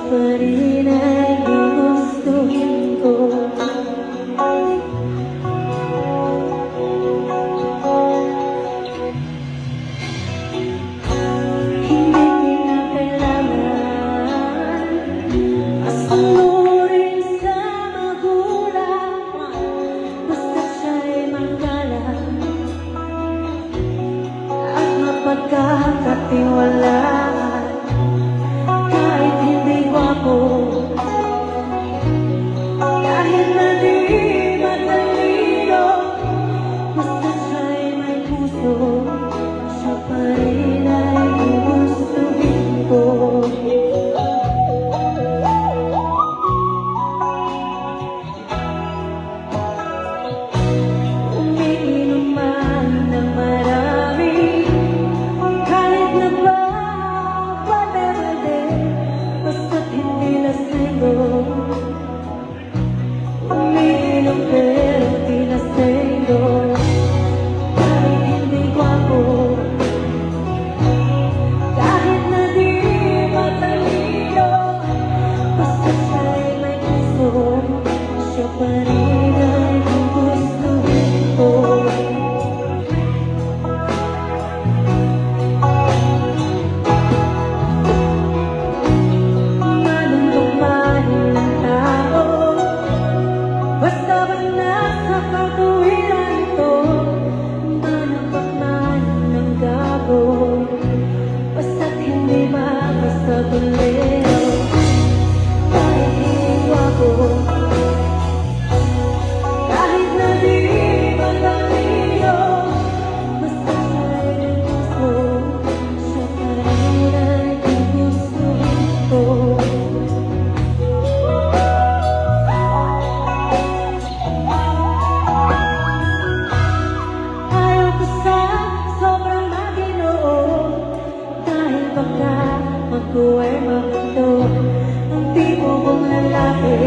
pa rin ay gugustuhin ko. Hindi na kailangan asunurin sa magulang, basta siya'y magalang at mapagkakatiwalaan. Kahit hindi gwapo, kahit na di matalino, basta siya'y may puso, siya pa rin ay gugustuhin ko. Umiinom man ng marami, kahit nagbabalerde, basta't hindi lasego. Umiinom pero di lasego, kahit hindi gwapo, kahit na di matalino, basta siya'y may puso, siya pa rin ay gugustuhin ko. Manuntok man ng tao, basta ba nasa katuwiran ito? Manapak man ng gago, basta't hindi makasabulero. Kahit hindi gwapo, kahit na di matalino, basta siya'y may puso, siya pa rin ay gugustuhin ko. Ayaw ko sa sobrang maginoo, dahil baka magkuway mamundo ang tipo kong lalaki.